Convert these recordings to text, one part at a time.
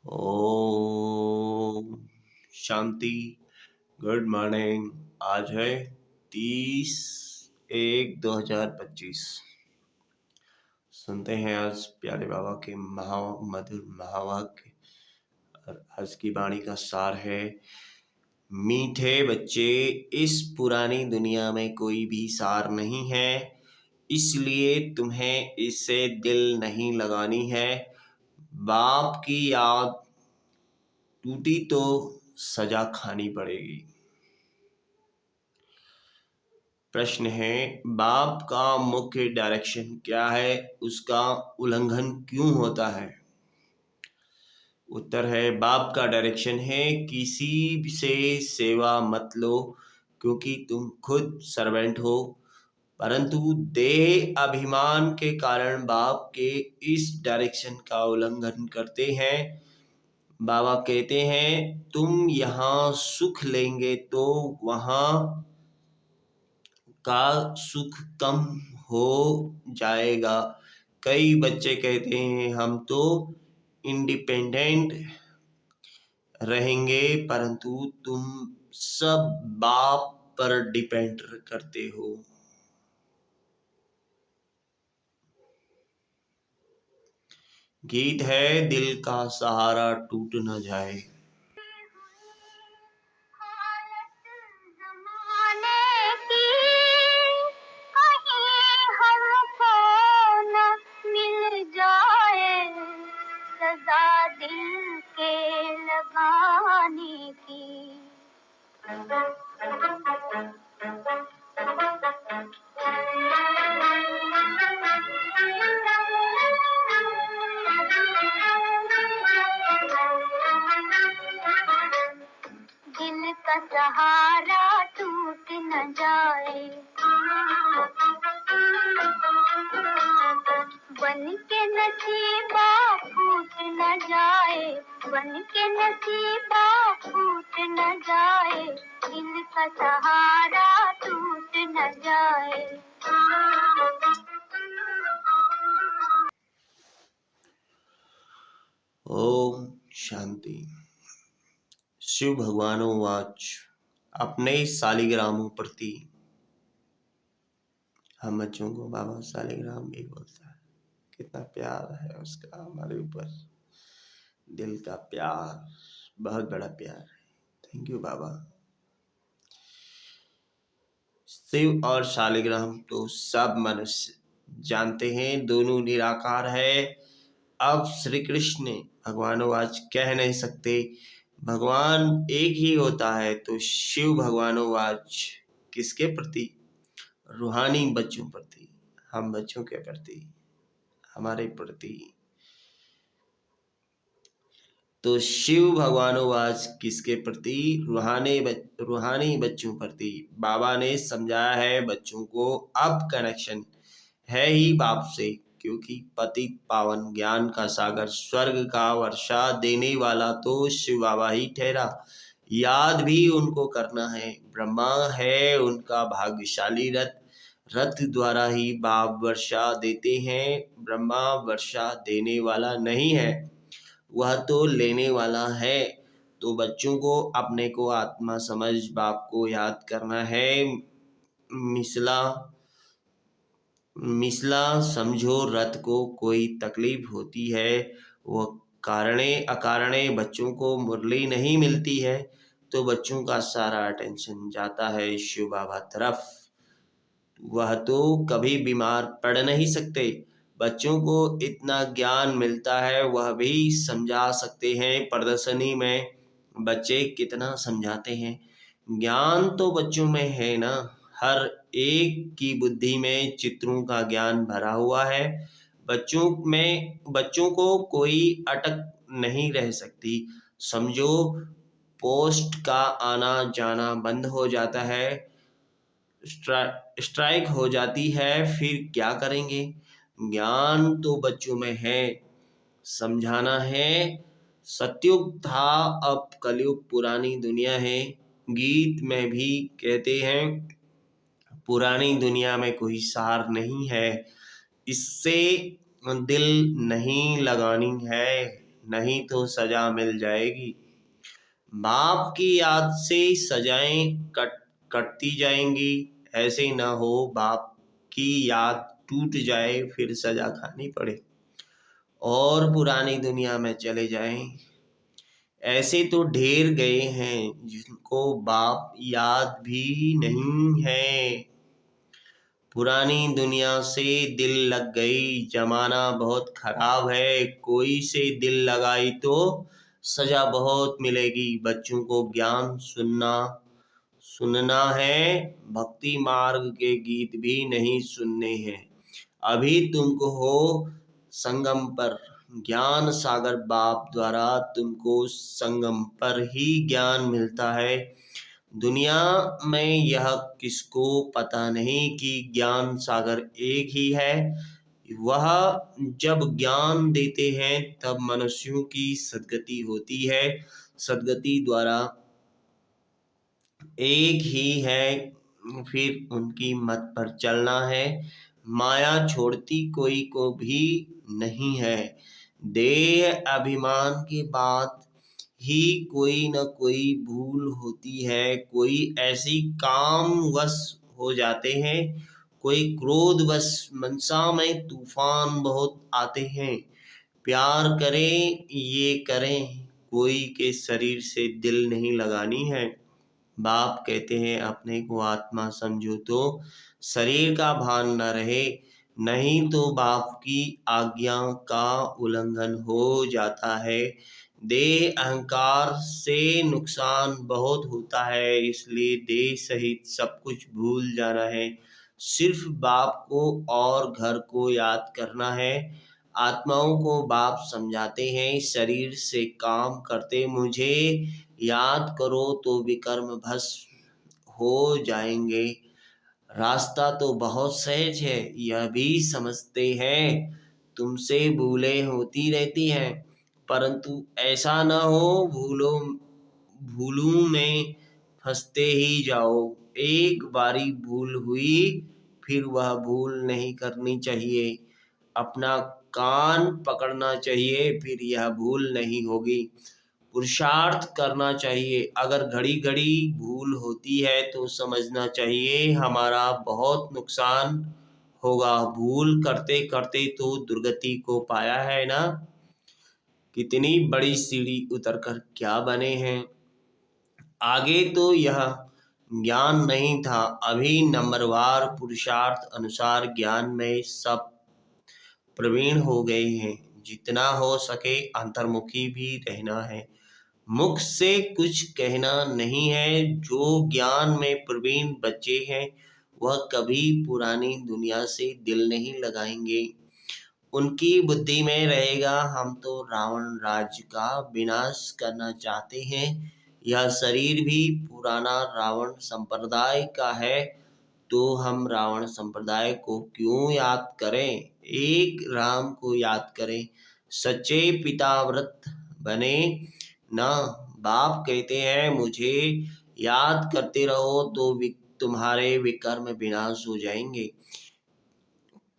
Om Shanti. Good morning. आज है 30/1/2025। सुनते हैं आज प्यारे बाबा के मधुर महावाक्य। और आज की वाणी का सार है, मीठे बच्चे, इस पुरानी दुनिया में कोई भी सार नहीं है, इसलिए तुम्हें इससे दिल नहीं लगानी है। बाप की याद टूटी तो सजा खानी पड़ेगी। प्रश्न है, बाप का मुख्य डायरेक्शन क्या है, उसका उल्लंघन क्यों होता है? उत्तर है, बाप का डायरेक्शन है, किसी से सेवा मत लो क्योंकि तुम खुद सर्वेंट हो, परंतु देह अभिमान के कारण बाप के इस डायरेक्शन का उल्लंघन करते हैं। बाबा कहते हैं, तुम यहाँ सुख लेंगे तो वहाँ का सुख कम हो जाएगा। कई बच्चे कहते हैं, हम तो इंडिपेंडेंट रहेंगे, परंतु तुम सब बाप पर डिपेंड करते हो। गीत है, दिल का सहारा टूट न जाए। दिल के लगाने की दिल का सहारा टूट न जाए, बन के नसीबा फूट न जाए, बन के नसीबा फूट न जाए, दिल का सहारा टूट न जाए। ओम शांति। शिव भगवानोवाच, अपने शालिग्रामों प्रति। हम बच्चों को बाबा शालिग्राम भी बोलता है। कितना प्यार है उसका हमारे ऊपर, दिल का प्यार, बहुत बड़ा प्यार है। थैंक यू बाबा। शिव और शालिग्राम तो सब मनुष्य जानते हैं, दोनों निराकार है। अब श्री कृष्ण भगवानोवाच कह नहीं सकते, भगवान एक ही होता है, तो शिव भगवानोवाच किसके प्रति? रूहानी बच्चों प्रति, हम बच्चों के प्रति, हमारे प्रति। तो शिव भगवानोवाच किसके प्रति? रूहानी बच्चों प्रति। बाबा ने समझाया है बच्चों को, अब कनेक्शन है ही बाप से, क्योंकि पतित पावन ज्ञान का सागर स्वर्ग का वर्षा देने वाला तो शिव बाबा ही ठहरा। याद भी उनको करना है, ब्रह्मा है उनका भाग्यशाली रथ द्वारा ही बाप वर्षा देते हैं। ब्रह्मा वर्षा देने वाला नहीं है, वह तो लेने वाला है। तो बच्चों को अपने को आत्मा समझ बाप को याद करना है। मिसला समझो, रथ को कोई तकलीफ होती है, वह कारणे अकारणे बच्चों को मुरली नहीं मिलती है, तो बच्चों का सारा अटेंशन जाता है शिव बाबा तरफ। वह तो कभी बीमार पड़ नहीं सकते, बच्चों को इतना ज्ञान मिलता है, वह भी समझा सकते हैं। प्रदर्शनी में बच्चे कितना समझाते हैं, ज्ञान तो बच्चों में है ना। हर एक की बुद्धि में चित्रों का ज्ञान भरा हुआ है। बच्चों को कोई अटक नहीं रह सकती। समझो, पोस्ट का आना जाना बंद हो जाता है, स्ट्राइक हो जाती है, फिर क्या करेंगे? ज्ञान तो बच्चों में है, समझाना है। सतयुग था, अब कलयुग पुरानी दुनिया है। गीत में भी कहते हैं, पुरानी दुनिया में कोई सार नहीं है, इससे दिल नहीं लगानी है, नहीं तो सजा मिल जाएगी। बाप की याद से सजाएं कटती जाएंगी, ऐसे न हो बाप की याद टूट जाए फिर सजा खानी पड़े और पुरानी दुनिया में चले जाएं। ऐसे तो ढेर गए हैं जिनको बाप याद भी नहीं है। पुरानी दुनिया से दिल लग गई, जमाना बहुत खराब है, कोई से दिल लगाई तो सजा बहुत मिलेगी। बच्चों को ज्ञान सुनना है, भक्ति मार्ग के गीत भी नहीं सुनने हैं। अभी तुमको हो संगम पर, ज्ञान सागर बाप द्वारा तुमको संगम पर ही ज्ञान मिलता है। दुनिया में यह किसको पता नहीं कि ज्ञान सागर एक ही है। वह जब ज्ञान देते हैं तब मनुष्यों की सद्गति होती है। सद्गति द्वारा एक ही है, फिर उनकी मत पर चलना है। माया छोड़ती कोई को भी नहीं है। देह अभिमान के बाद ही कोई न कोई भूल होती है। कोई ऐसी काम वश हो जाते हैं, कोई क्रोधवश, मनसा में तूफान बहुत आते हैं। प्यार करें ये करें, कोई के शरीर से दिल नहीं लगानी है। बाप कहते हैं अपने को आत्मा समझो तो शरीर का भान न रहे, नहीं तो बाप की आज्ञा का उल्लंघन हो जाता है। देह अहंकार से नुकसान बहुत होता है, इसलिए देह सहित सब कुछ भूल जाना है। सिर्फ बाप को और घर को याद करना है। आत्माओं को बाप समझाते हैं, शरीर से काम करते मुझे याद करो तो विकर्म भस्म हो जाएंगे। रास्ता तो बहुत सहज है, यह भी समझते हैं। तुमसे भूलें होती रहती हैं, परंतु ऐसा न हो भूलों में फंसते ही जाओ। एक बारी भूल हुई फिर वह भूल नहीं करनी चाहिए। अपना कान पकड़ना चाहिए, फिर यह भूल नहीं होगी। पुरुषार्थ करना चाहिए। अगर घड़ी घड़ी भूल होती है तो समझना चाहिए हमारा बहुत नुकसान होगा। भूल करते करते तो दुर्गति को पाया है ना। कितनी बड़ी सीढ़ी उतरकर क्या बने हैं। आगे तो यह ज्ञान नहीं था, अभी नंबरवार पुरुषार्थ अनुसार ज्ञान में सब प्रवीण हो गए हैं। जितना हो सके अंतर्मुखी भी रहना है। मुख से कुछ कहना नहीं है। जो ज्ञान में प्रवीण बच्चे हैं वह कभी पुरानी दुनिया से दिल नहीं लगाएंगे। उनकी बुद्धि में रहेगा हम तो रावण राज्य का विनाश करना चाहते हैं। यह शरीर भी पुराना रावण संप्रदाय का है, तो हम रावण संप्रदाय को क्यों याद करें। एक राम को याद करें, सच्चे पिता व्रत बने ना। बाप कहते हैं मुझे याद करते रहो तो तुम्हारे विकर्म विनाश हो जाएंगे।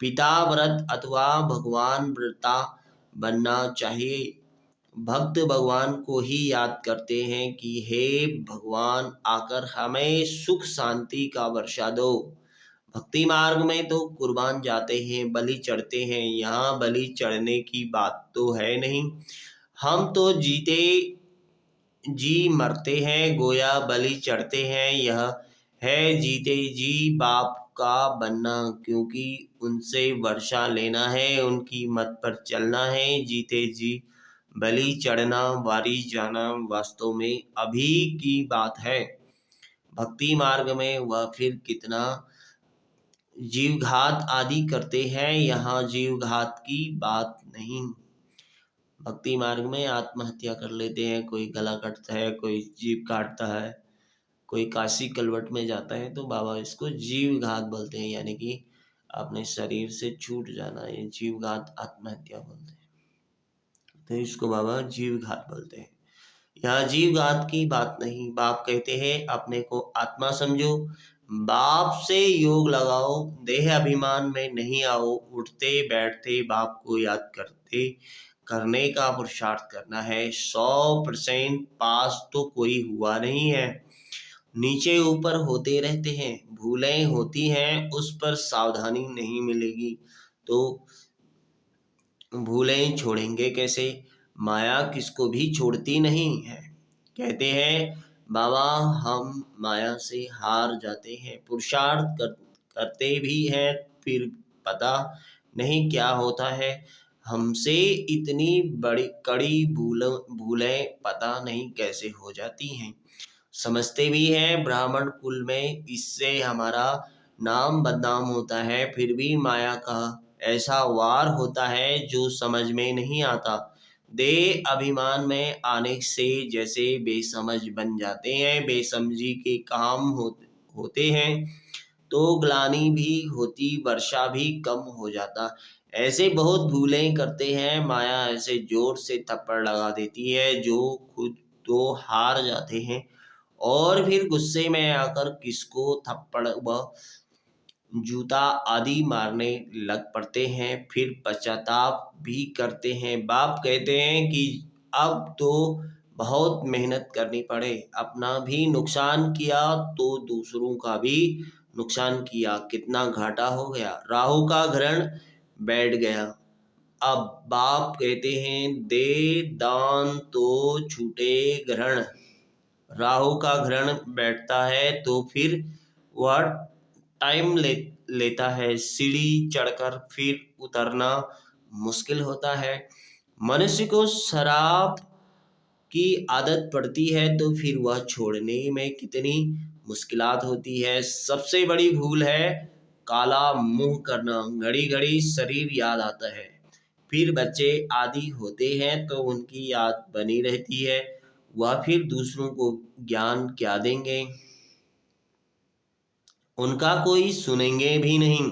पिता व्रत अथवा भगवान व्रता बनना चाहिए। भक्त भगवान को ही याद करते हैं कि हे भगवान आकर हमें सुख शांति का वर्षा दो। भक्ति मार्ग में तो कुर्बान जाते हैं, बलि चढ़ते हैं। यहाँ बलि चढ़ने की बात तो है नहीं। हम तो जीते जी मरते हैं, गोया बलि चढ़ते हैं। यह है जीते जी बाप का बनना, क्योंकि उनसे वर्षा लेना है, उनकी मत पर चलना है। जीते जी बलि चढ़ना, वारी जाना वास्तव में अभी की बात है। भक्ति मार्ग में वह फिर कितना जीवघात आदि करते हैं, यहाँ जीवघात की बात नहीं। भक्ति मार्ग में आत्महत्या कर लेते हैं, कोई गला कटता है, कोई जीभ काटता है, कोई काशी कलवट में जाता है, तो बाबा इसको जीव घात बोलते हैं, यानी कि अपने शरीर से छूट जाना, ये जीव घात आत्महत्या बोलते हैं। तो इसको बाबा जीव घात बोलते हैं। यहाँ जीव घात की बात नहीं। बाप कहते हैं अपने को आत्मा समझो, बाप से योग लगाओ, देह अभिमान में नहीं आओ। उठते बैठते बाप को याद करते करने का पुरुषार्थ करना है। 100% पास तो कोई हुआ नहीं है, नीचे ऊपर होते रहते हैं, भूलें होती हैं, उस पर सावधानी नहीं मिलेगी तो भूलें छोड़ेंगे कैसे। माया किसको भी छोड़ती नहीं है। कहते हैं बाबा हम माया से हार जाते हैं, पुरुषार्थ करते भी हैं, फिर पता नहीं क्या होता है। हमसे इतनी बड़ी कड़ी भूलें पता नहीं कैसे हो जाती हैं। समझते भी हैं ब्राह्मण कुल में इससे हमारा नाम बदनाम होता है, फिर भी माया का ऐसा वार होता है जो समझ में नहीं आता। देह अभिमान में आने से जैसे बेसमझ बन जाते हैं, बेसमझी के काम होते हैं तो ग्लानि भी होती, वर्षा भी कम हो जाता। ऐसे बहुत भूलें करते हैं, माया ऐसे जोर से थप्पड़ लगा देती है जो खुद तो हार जाते हैं और फिर गुस्से में आकर किसको थप्पड़ व जूता आदि मारने लग पड़ते हैं, फिर पश्चाताप भी करते हैं। बाप कहते हैं कि अब तो बहुत मेहनत करनी पड़े, अपना भी नुकसान किया तो दूसरों का भी नुकसान किया, कितना घाटा हो गया, राहु का ग्रहण बैठ गया। अब बाप कहते हैं दे दान तो छूटे ग्रहण। राहु का ग्रहण बैठता है तो फिर वह टाइम लेता है, सीढ़ी चढ़कर फिर उतरना मुश्किल होता है। मनुष्य को शराब की आदत पड़ती है तो फिर वह छोड़ने में कितनी मुश्किलात होती है। सबसे बड़ी भूल है काला मुंह करना, घड़ी घड़ी शरीर याद आता है। फिर बच्चे आदि होते हैं तो उनकी याद बनी रहती है, वह फिर दूसरों को ज्ञान क्या देंगे, उनका कोई सुनेंगे भी नहीं।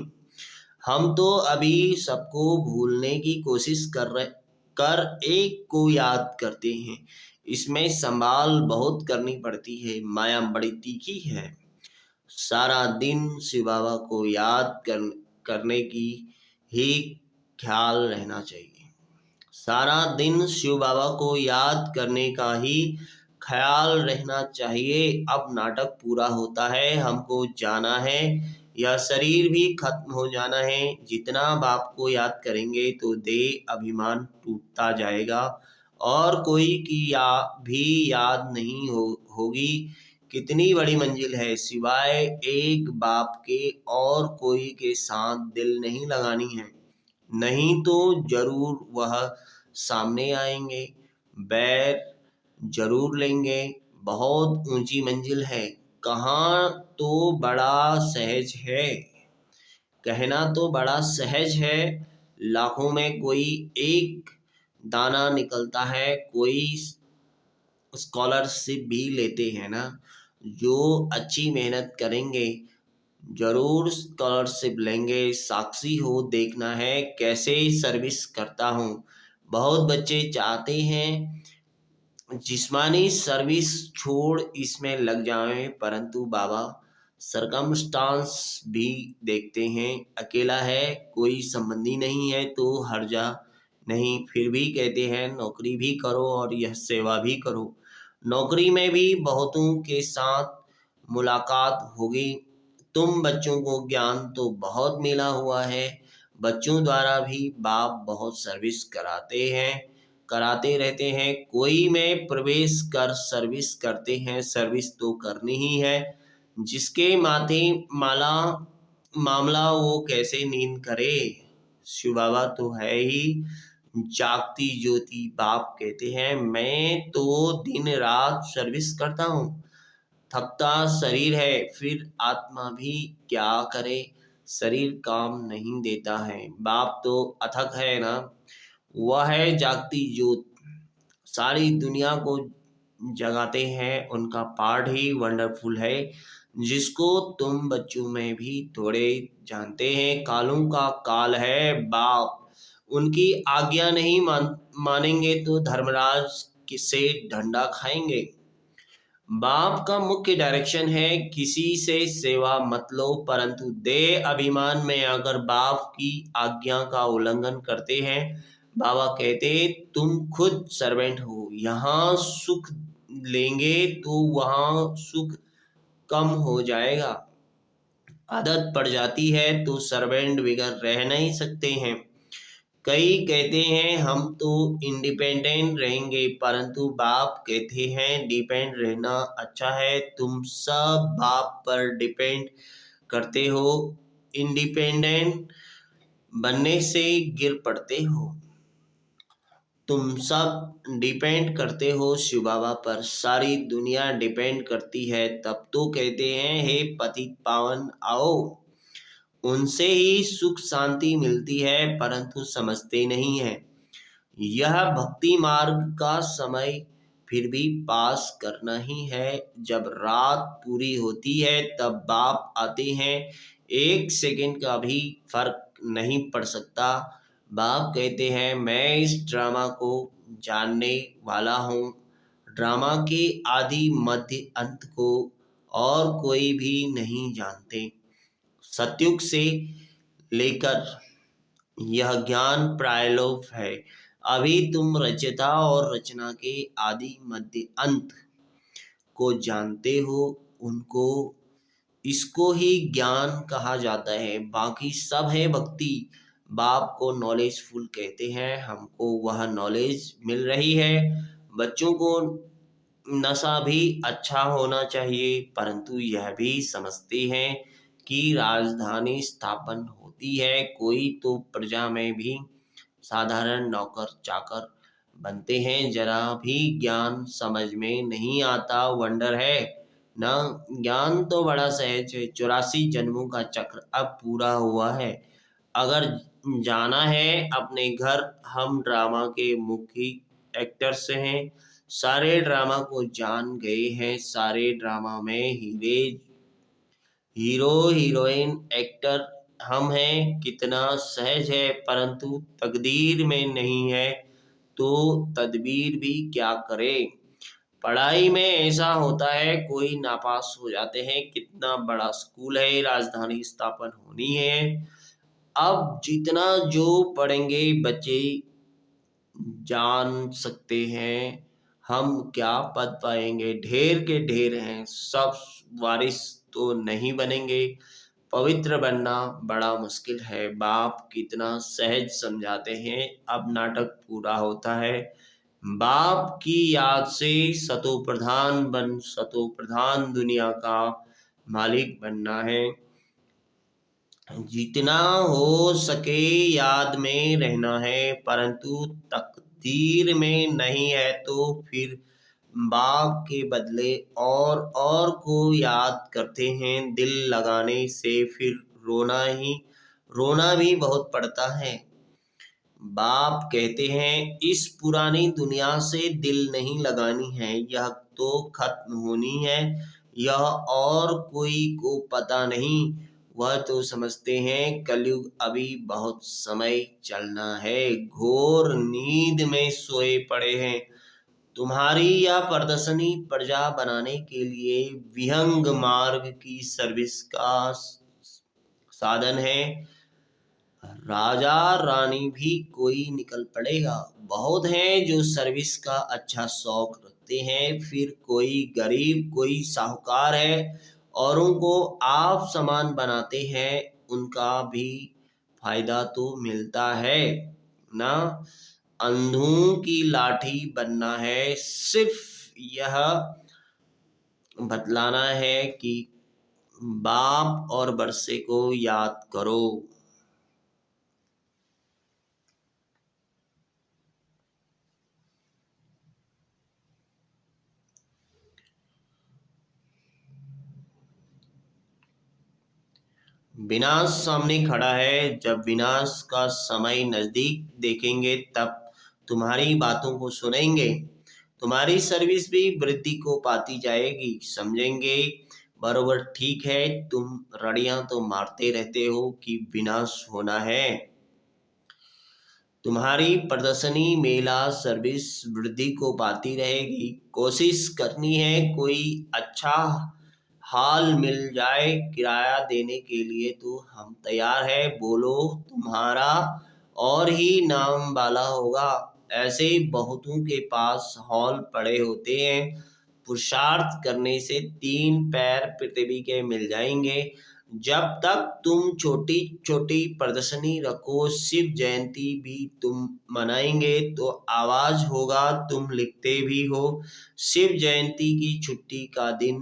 हम तो अभी सबको भूलने की कोशिश कर एक को याद करते हैं, इसमें संभाल बहुत करनी पड़ती है, माया बड़ी तीखी है। सारा दिन शिव बाबा को याद करने की ही ख्याल रहना चाहिए। सारा दिन शिव बाबा को याद करने का ही ख्याल रहना चाहिए। अब नाटक पूरा होता है, हमको जाना है, यह शरीर भी खत्म हो जाना है। जितना बाप को याद करेंगे तो देह अभिमान टूटता जाएगा और कोई की भी याद नहीं होगी। कितनी बड़ी मंजिल है, सिवाय एक बाप के और कोई के साथ दिल नहीं लगानी है, नहीं तो जरूर वह सामने आएंगे, बैर जरूर लेंगे। बहुत ऊंची मंजिल है, कहाँ तो बड़ा सहज है, कहना तो बड़ा सहज है। लाखों में कोई एक दाना निकलता है, कोई स्कॉलरशिप भी लेते हैं ना। जो अच्छी मेहनत करेंगे जरूर स्कॉलरशिप लेंगे। साक्षी हो, देखना है कैसे सर्विस करता हूँ। बहुत बच्चे चाहते हैं जिस्मानी सर्विस छोड़ इसमें लग जाएं, परंतु बाबा सरकमस्टांस भी देखते हैं। अकेला है, कोई संबंधी नहीं है तो हर्जा नहीं, फिर भी कहते हैं नौकरी भी करो और यह सेवा भी करो। नौकरी में भी बहुतों के साथ मुलाकात होगी। तुम बच्चों को ज्ञान तो बहुत मिला हुआ है, बच्चों द्वारा भी बाप बहुत सर्विस कराते रहते हैं। कोई में प्रवेश कर सर्विस करते हैं, सर्विस तो करनी ही है। जिसके माथे मामला वो कैसे नींद करे। शिव बाबा तो है ही जागती ज्योति। बाप कहते हैं मैं तो दिन रात सर्विस करता हूँ, थकता शरीर है, फिर आत्मा भी क्या करे, शरीर काम नहीं देता है। बाप तो अथक है ना, वह है जागती ज्योत, सारी दुनिया को जगाते हैं। उनका पाठ ही वंडरफुल है, जिसको तुम बच्चों में भी थोड़े जानते हैं। कालों का काल है बाप, उनकी आज्ञा नहीं मानेंगे तो धर्मराज किससे डंडा खाएंगे। बाप का मुख्य डायरेक्शन है किसी से सेवा मत लो, परंतु देह अभिमान में अगर बाप की आज्ञा का उल्लंघन करते हैं, बाबा कहते तुम खुद सर्वेंट हो, यहाँ सुख लेंगे तो वहाँ सुख कम हो जाएगा। आदत पड़ जाती है तो सर्वेंट बगैर रह नहीं सकते हैं। कई कहते हैं हम तो इंडिपेंडेंट रहेंगे, परंतु बाप कहते हैं डिपेंड रहना अच्छा है। तुम सब बाप पर डिपेंड करते हो, इंडिपेंडेंट बनने से गिर पड़ते हो। तुम सब डिपेंड करते हो शिव बाबा पर, सारी दुनिया डिपेंड करती है। तब तो कहते हैं हे पतित पावन आओ, उनसे ही सुख शांति मिलती है, परंतु समझते नहीं है। यह भक्ति मार्ग का समय फिर भी पास करना ही है। जब रात पूरी होती है तब बाप आते हैं, एक सेकंड का भी फर्क नहीं पड़ सकता। बाप कहते हैं मैं इस ड्रामा को जानने वाला हूँ, ड्रामा के आदि मध्य अंत को और कोई भी नहीं जानते। सतयुग से लेकर यह ज्ञान प्रायलोप है। अभी तुम रचयिता और रचना के आदि मध्य अंत को जानते हो, उनको इसको ही ज्ञान कहा जाता है। बाकी सब है भक्ति। बाप को नॉलेजफुल कहते हैं, हमको वह नॉलेज मिल रही है। बच्चों को नशा भी अच्छा होना चाहिए, परंतु यह भी समझते हैं कि राजधानी स्थापन होती है, कोई तो प्रजा में भी साधारण नौकर चाकर बनते हैं। जरा भी ज्ञान समझ में नहीं आता, वंडर है ना। ज्ञान तो बड़ा सहज है, 84 जन्मों का चक्र अब पूरा हुआ है। अगर जाना है अपने घर, हम ड्रामा के मुख्य एक्टर्स हैं, सारे ड्रामा को जान गए हैं। सारे ड्रामा में हीरो हीरोइन एक्टर हम हैं। कितना सहज है, परंतु तकदीर में नहीं है तो तदबीर भी क्या करे। पढ़ाई में ऐसा होता है, कोई नापास हो जाते हैं। कितना बड़ा स्कूल है, राजधानी स्थापन होनी है। अब जितना जो पढ़ेंगे बच्चे जान सकते हैं, हम क्या पद पाएंगे। ढेर के ढेर हैं, सब वारिस तो नहीं बनेंगे। पवित्र बनना बड़ा मुश्किल है। बाप कितना सहज समझाते हैं। अब नाटक पूरा होता है। बाप की याद से सतो प्रधान दुनिया का मालिक बनना है। जितना हो सके याद में रहना है, परंतु तकदीर में नहीं है तो फिर बाप के बदले और को याद करते हैं। दिल लगाने से फिर रोना भी बहुत पड़ता है। बाप कहते हैं इस पुरानी दुनिया से दिल नहीं लगानी है, यह तो खत्म होनी है। यह और कोई को पता नहीं, वह तो समझते हैं कलयुग अभी बहुत समय चलना है। घोर नींद में सोए पड़े हैं। तुम्हारी यह प्रदर्शनी प्रजा बनाने के लिए विहंग मार्ग की सर्विस का साधन है। राजा रानी भी कोई निकल पड़ेगा। बहुत हैं जो सर्विस का अच्छा शौक रखते हैं, फिर कोई गरीब कोई साहूकार है, औरों को आप समान बनाते हैं, उनका भी फायदा तो मिलता है ना। अंधों की लाठी बनना है, सिर्फ यह बतलाना है कि बाप और बरसे को याद करो। विनाश सामने खड़ा है, जब विनाश का समय नजदीक देखेंगे तब तुम्हारी बातों को सुनेंगे। तुम्हारी सर्विस भी वृद्धि को पाती जाएगी, समझेंगे बरोबर ठीक है। तुम रड़ियां तो मारते रहते हो कि विनाश होना है। तुम्हारी प्रदर्शनी मेला सर्विस वृद्धि को पाती रहेगी। कोशिश करनी है कोई अच्छा हाल मिल जाए, किराया देने के लिए तो हम तैयार है। बोलो तुम्हारा और ही नाम वाला होगा। ऐसे बहुतों के पास हॉल पड़े होते हैं। पुरुषार्थ करने से 3 पैर पृथ्वी के मिल जाएंगे। जब तक तुम छोटी छोटी प्रदर्शनी रखो, शिव जयंती भी तुम मनाएंगे तो आवाज होगा तुम लिखते भी हो। शिव जयंती की छुट्टी का दिन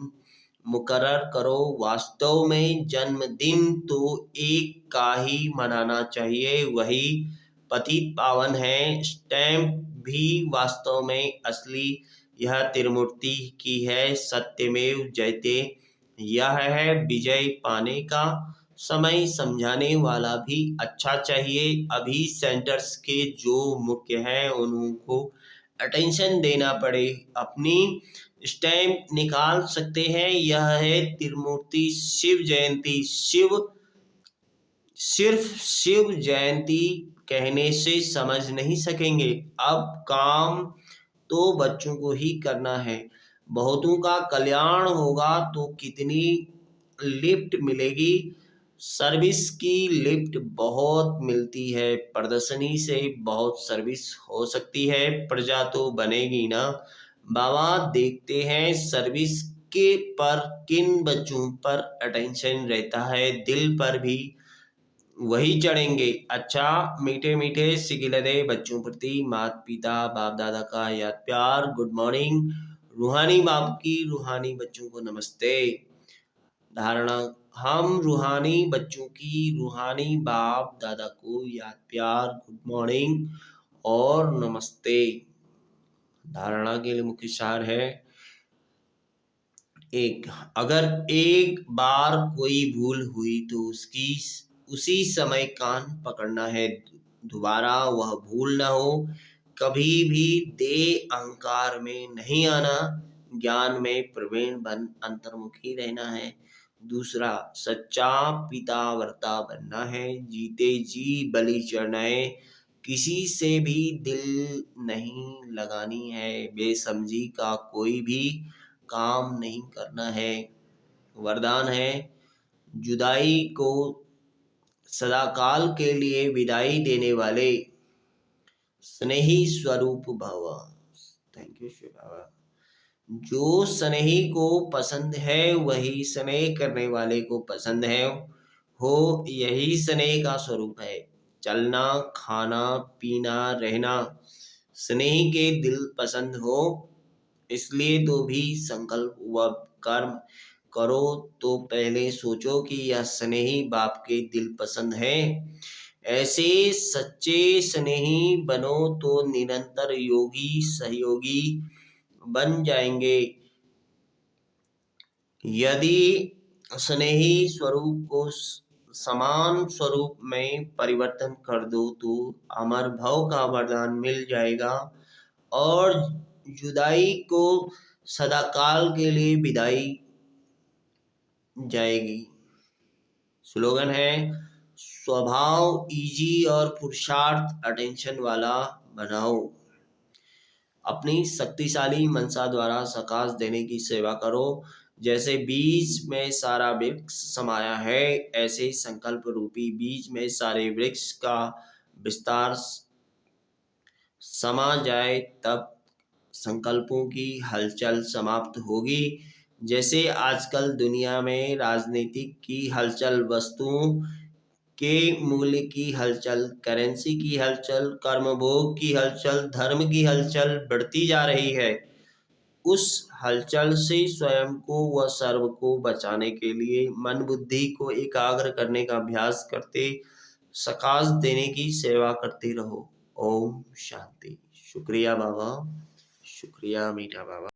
मुकर्रर करो। वास्तव में जन्मदिन तो एक का ही मनाना चाहिए, वही पतित पावन है। स्टैम्प भी वास्तव में असली यह त्रिमूर्ति की है। सत्यमेव जयते। यह है विजय पाने का समय। समझाने वाला भी अच्छा चाहिए। अभी सेंटर्स के जो मुख्य हैं उनको अटेंशन देना पड़े। अपनी स्टैम्प निकाल सकते हैं। यह है त्रिमूर्ति शिव जयंती। सिर्फ शिव जयंती कहने से समझ नहीं सकेंगे। अब काम तो बच्चों को ही करना है। बहुतों का कल्याण होगा तो कितनी लिफ्ट मिलेगी। सर्विस की लिफ्ट बहुत मिलती है। प्रदर्शनी से बहुत सर्विस हो सकती है। प्रजा तो बनेगी ना। बाबा देखते हैं सर्विस के पर किन बच्चों पर अटेंशन रहता है, दिल पर भी वही चढ़ेंगे। अच्छा मीठे मीठे सिकिलरे बच्चों प्रति माता पिता बाप दादा का याद प्यार। Good morning. रूहानी बाप की रूहानी बच्चों को नमस्ते। धारणा। हम रूहानी बच्चों की रूहानी बाप दादा को याद प्यार, गुड मॉर्निंग और नमस्ते। धारणा के लिए मुख्य सार है। एक, अगर एक बार कोई भूल हुई तो उसी समय कान पकड़ना है। दोबारा वह भूल ना हो। कभी भी देह अहंकार में नहीं आना। ज्ञान में प्रवीण बन अंतर्मुखी रहना है। दूसरा, सच्चा पितावर्ता बनना है। जीते जी बलि चढ़ना है। किसी से भी दिल नहीं लगानी है। बेसमझी का कोई भी काम नहीं करना है। वरदान है, जुदाई को सदाकाल के लिए विदाई देने वाले स्नेही स्वरूप भव। थैंक यू शिव बाबा। जो स्नेही को पसंद है वही स्नेह करने वाले को पसंद है। हो यही स्नेह का स्वरूप है। चलना खाना पीना रहना स्नेही के दिल पसंद हो। इसलिए तो भी संकल्प व कर्म करो तो पहले सोचो कि यह स्नेही बाप के दिल पसंद है। ऐसे सच्चे स्नेही बनो तो निरंतर योगी सहयोगी बन जाएंगे। यदि स्नेही स्वरूप को समान स्वरूप में परिवर्तन कर दो तो अमर भव का वरदान मिल जाएगा और जुदाई को सदाकाल के लिए विदाई जाएगी। स्लोगन है, स्वभाव इजी और पुरुषार्थ अटेंशन वाला बनाओ। अपनी शक्तिशाली मनसा द्वारा सकाश देने की सेवा करो। जैसे बीज में सारा वृक्ष समाया है, ऐसे संकल्प रूपी बीज में सारे वृक्ष का विस्तार समा जाए, तब संकल्पों की हलचल समाप्त होगी। जैसे आजकल दुनिया में राजनीतिक की हलचल, वस्तुओं के मूल्य की हलचल, करेंसी की हलचल, कर्मभोग की हलचल, धर्म की हलचल बढ़ती जा रही है। उस हलचल से स्वयं को व सर्व को बचाने के लिए मन बुद्धि को एकाग्र करने का अभ्यास करते सकाश देने की सेवा करते रहो। ओम शांति। शुक्रिया बाबा, शुक्रिया मीठा बाबा।